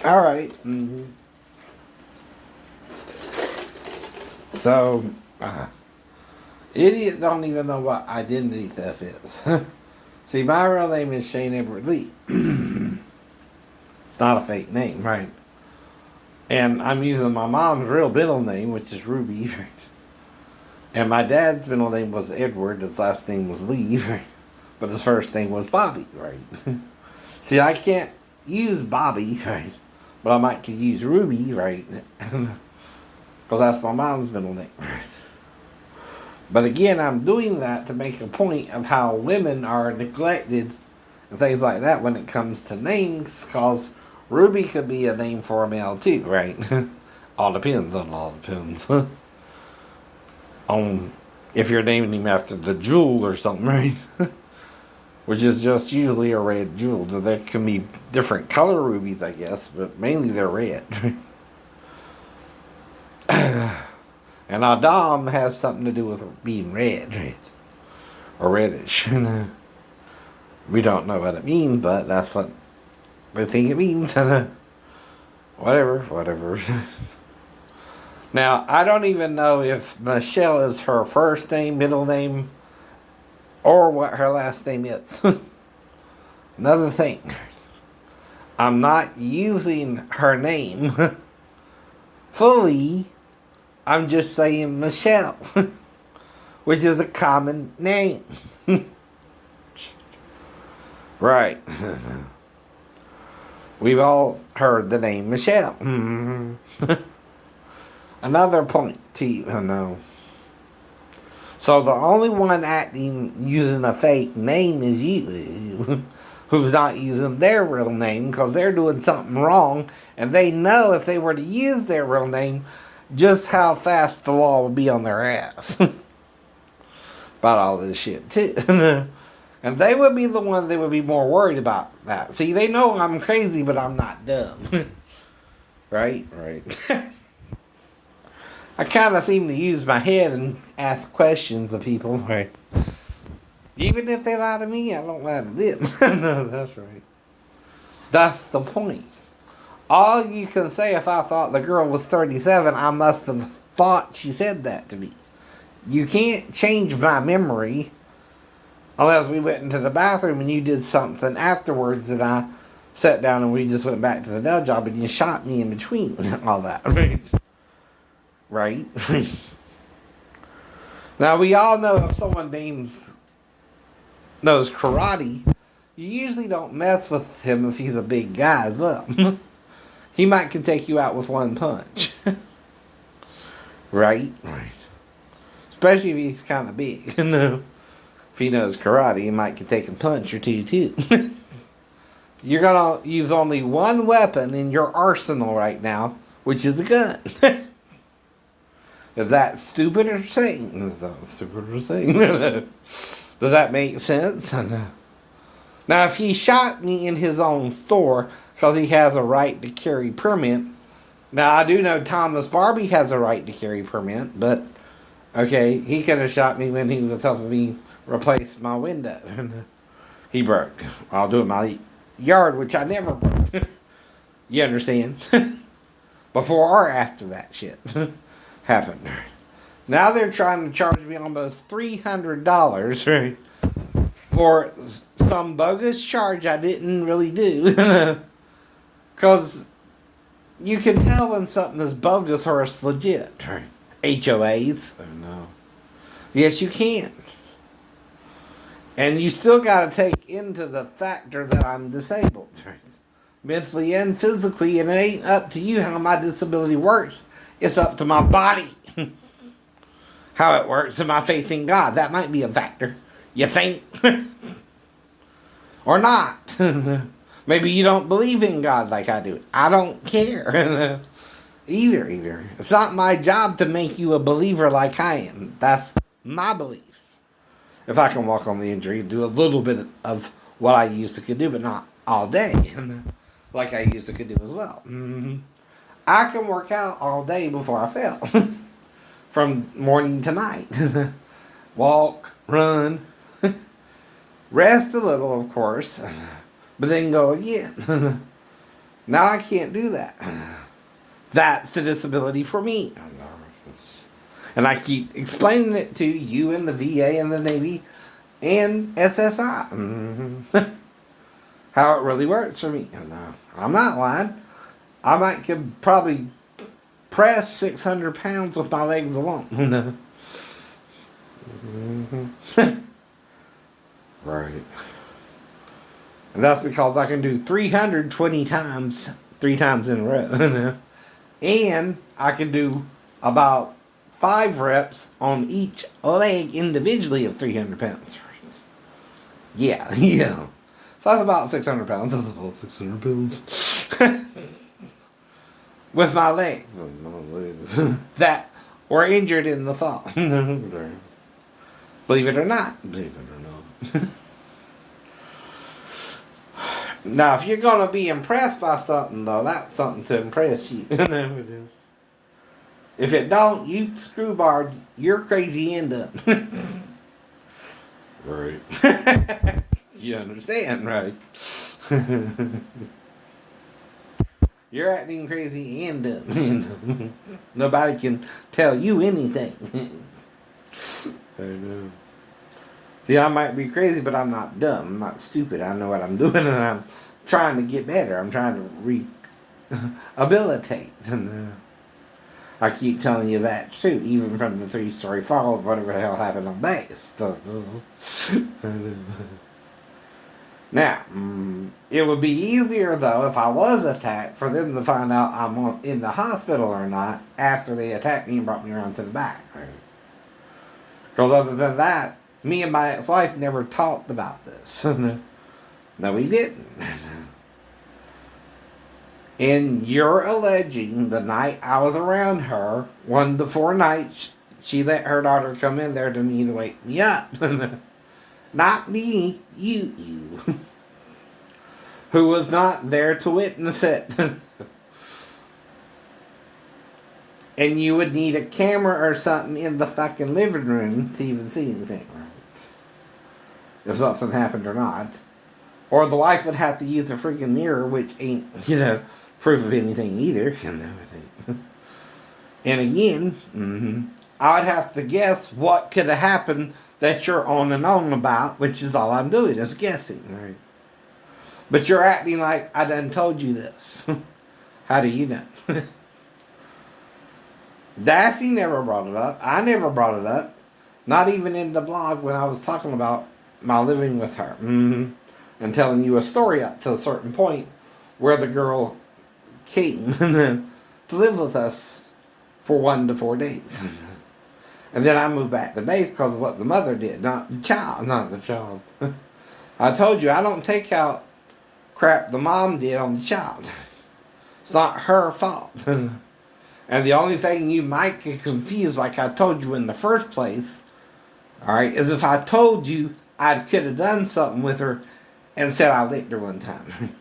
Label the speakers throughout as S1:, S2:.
S1: All right. So, idiot don't even know what identity theft is. See, my real name is Shane Edward Lee. It's not a fake name, right? And I'm using my mom's real middle name, which is Ruby, right? And my dad's middle name was Edward. His last name was Lee, right? But his first name was Bobby, right? See, I can't use Bobby, right? But I might could use Ruby, right? Because that's my mom's middle name, right? But again, I'm doing that to make a point of how women are neglected and things like that when it comes to names, because Ruby could be a name for a male too, right? All depends. On if you're naming him after the jewel or something, right? Which is just usually a red jewel. There can be different color rubies, I guess, but mainly they're red. And Adam has something to do with being red, right? Or reddish. We don't know what it means, but that's what they think it means. Whatever. Now, I don't even know if Michelle is her first name, middle name, or what her last name is. Another thing, I'm not using her name fully. I'm just saying Michelle, which is a common name. Right. We've all heard the name Michelle. Another point to you, no. So the only one acting using a fake name is you, who's not using their real name because they're doing something wrong, and they know if they were to use their real name, just how fast the law would be on their ass about all this shit too. And they would be the one they would be more worried about that. See, they know I'm crazy, but I'm not dumb. Right. I kind of seem to use my head and ask questions of people, right? Even if they lie to me, I don't lie to them. No, that's right. That's the point. All you can say, if I thought the girl was 37, I must have thought she said that to me. You can't change my memory unless we went into the bathroom and you did something afterwards that I sat down and we just went back to the nail job and you shot me in between all that. Right? Now, we all know if someone knows karate, you usually don't mess with him if he's a big guy as well. He might can take you out with one punch. Right? Especially if he's kind of big. If he knows karate, he might can take a punch or two too. You're going to use only one weapon in your arsenal right now, which is a gun. Is that stupid or saying? Does that make sense? Now, if he shot me in his own store because he has a right to carry permit, now I do know Thomas Barbie has a right to carry permit, but okay, he could have shot me when he was helping me replace my window. He broke. I'll do it in my yard, which I never broke. You understand? Before or after that shit happened. Now they're trying to charge me almost $300 for some bogus charge I didn't really do. Because you can tell when something is bogus or it's legit. HOAs. Oh no. Yes, you can. And you still got to take into the factor that I'm disabled. Mentally and physically, and it ain't up to you how my disability works. It's up to my body. How it works and my faith in God. That might be a factor. You think? Or not. Maybe you don't believe in God like I do. I don't care. Either. It's not my job to make you a believer like I am. That's my belief. If I can walk on the injury, do a little bit of what I used to could do, but not all day. Like I used to could do as well. I can work out all day before I fail. From morning to night. Walk, run, rest a little, of course, but then go again. Now I can't do that. That's the disability for me. And I keep explaining it to you and the VA and the Navy and SSI. How it really works for me. And I'm not lying. I could probably press 600 pounds with my legs alone. Right. And that's because I can do 320 times, 3 times in a row. And I can do about 5 reps on each leg individually of 300 pounds. Yeah, yeah. So that's about 600 pounds. That's about 600 pounds. With my legs. That were injured in the fall. Believe it or not. Believe it or not. Now, if you're going to be impressed by something, though, that's something to impress you. If it don't, you screwbard, you're crazy and done. Right. You understand, right? You're acting crazy and done. Nobody can tell you anything. I know. See, I might be crazy, but I'm not dumb. I'm not stupid. I know what I'm doing, and I'm trying to get better. I'm trying to rehabilitate. And I keep telling you that, too, even from the 3-story fall of whatever the hell happened on base. Now, it would be easier, though, if I was attacked, for them to find out I'm in the hospital or not after they attacked me and brought me around to the back. Because other than that, me and my ex-wife never talked about this. No, we didn't. And you're alleging the night I was around her, 1 to 4 nights, she let her daughter come in there to me to wake me up. Not me, you. Who was not there to witness it. And you would need a camera or something in the fucking living room to even see anything, right? If something happened or not. Or the wife would have to use a freaking mirror, which ain't, proof of anything either. And again, I would have to guess what could have happened that you're on and on about, which is all I'm doing, is guessing, right? But you're acting like I done told you this. How do you know? Daphne never brought it up. I never brought it up. Not even in the blog when I was talking about my living with her. And telling you a story up to a certain point where the girl came to live with us for 1 to 4 days. And then I moved back to base because of what the mother did, not the child. I told you, I don't take out crap the mom did on the child. It's not her fault. And the only thing you might get confused, like I told you in the first place, alright, is if I told you I could have done something with her and said I licked her one time.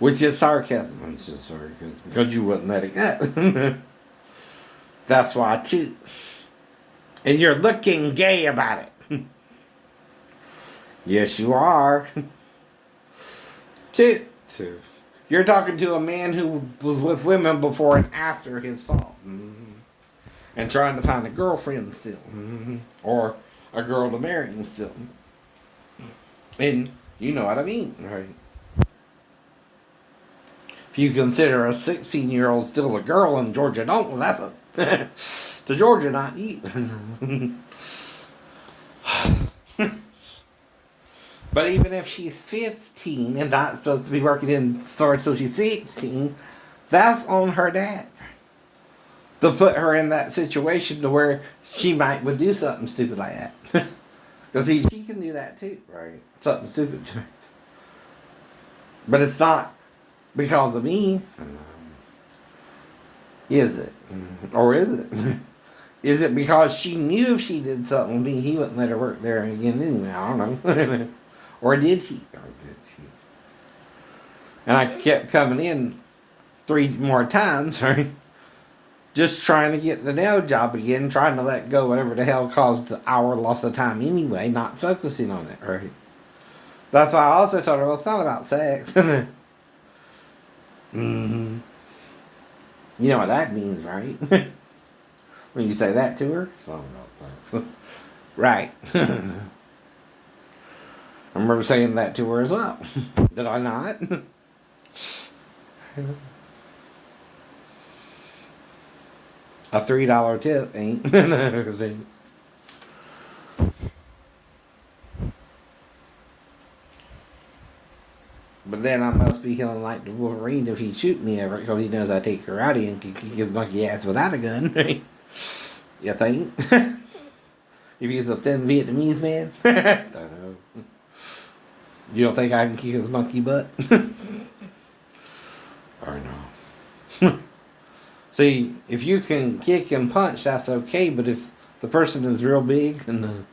S1: Which is sarcasm. It's just sarcasm. Because you wouldn't let it go. That's why, too. And you're looking gay about it. Yes, you are. Two. You're talking to a man who was with women before and after his fall. And trying to find a girlfriend still. Or a girl to marry him still. And you know what I mean, right? If you consider a 16-year-old still a girl and Georgia don't, well, that's to Georgia, not you. But even if she's 15 and not supposed to be working in store until she's 16, that's on her dad. To put her in that situation to where she would do something stupid like that. Because she can do that too, right? Something stupid. But it's not because of me. Is it? Or is it? Is it because she knew if she did something with me, he wouldn't let her work there again anyway? I don't know. Or did he? And I kept coming in 3 more times, right? Just trying to get the nail job again, trying to let go whatever the hell caused the hour loss of time anyway, not focusing on it, right? That's why I also told her, well, it's not about sex. Mm-hmm. You know what that means, right? When you say that to her? So, no, right. I remember saying that to her as well. Did I not? A $3 tip ain't everything. But then I must be feeling like the Wolverine if he shoot me ever, because he knows I take karate and can kick his monkey ass without a gun. You think? If he's a thin Vietnamese man? Don't know. You don't think I can kick his monkey butt? Or no? See, if you can kick and punch, that's okay, but if the person is real big, and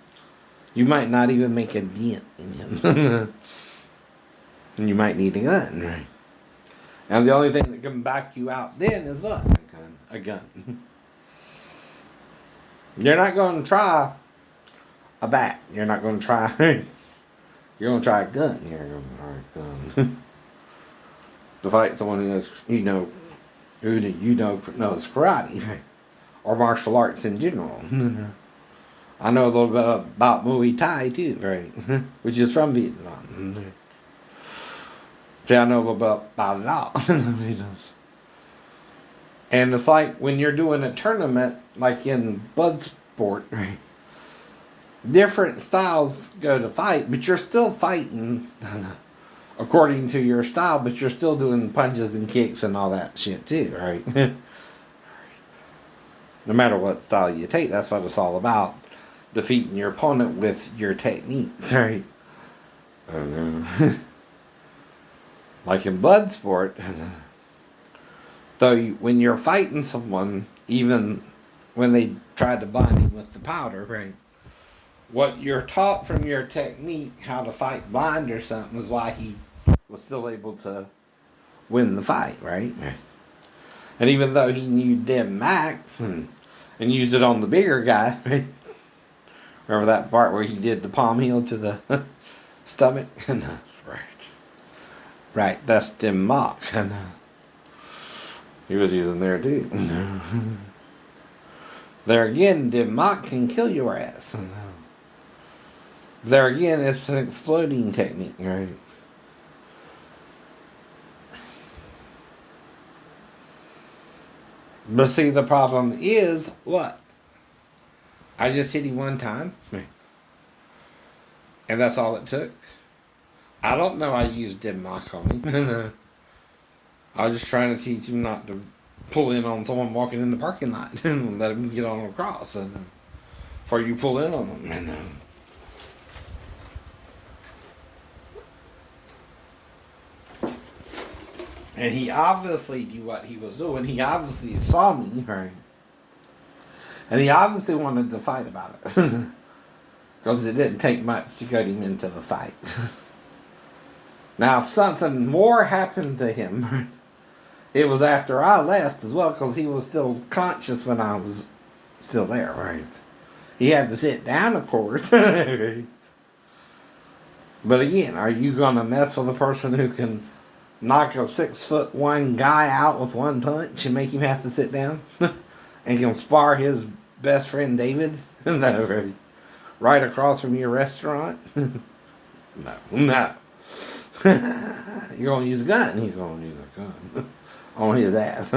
S1: you might not even make a dent in him. And you might need a gun, right? And the only thing that can back you out then is what? A gun. You're not going to try a bat. You're not going to try... You're going to try a gun. You're going to try a gun. To fight someone who knows karate, right? Or martial arts in general. I know a little bit about Muay Thai too, right? Which is from Vietnam. See, I know a little bit about it all. And it's like when you're doing a tournament, like in Bloodsport, right? Different styles go to fight, but you're still fighting according to your style, but you're still doing punches and kicks and all that shit too, right? No matter what style you take, that's what it's all about. Defeating your opponent with your techniques, right? I don't know. Like in Bloodsport, though, when you're fighting someone, even when they tried to blind him with the powder, right? What you're taught from your technique, how to fight blind or something, is why he was still able to win the fight, right? And even though he knew Dim Mac and used it on the bigger guy, right? Remember that part where he did the palm heel to the stomach? Right, that's Dim Mak. He was using there too. There again, Dim Mak can kill your ass. There again, it's an exploding technique, right? But see, the problem is what? I just hit him one time, and that's all it took. I don't know I used Dim Mak on him. I was just trying to teach him not to pull in on someone walking in the parking lot and let him get on across. And before you pull in on them. And he obviously knew what he was doing. He obviously saw me, right? And he obviously wanted to fight about it. Because it didn't take much to get him into the fight. Now, if something more happened to him, it was after I left as well, because he was still conscious when I was still there, right? He had to sit down, of course. But again, are you going to mess with a person who can knock a 6'1" guy out with one punch and make him have to sit down? And can spar his best friend David? Right across from your restaurant? No. You're going to use a gun. He's going to use a gun. On his ass.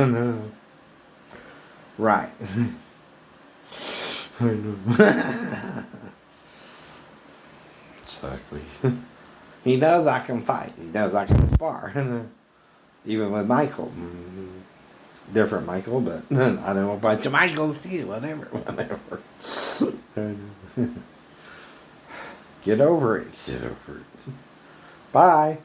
S1: Right. I know. Exactly. He knows I can fight. He knows I can spar. Even with Michael. Different Michael, but I know a bunch of Michaels too. Whatever. Get over it. Bye.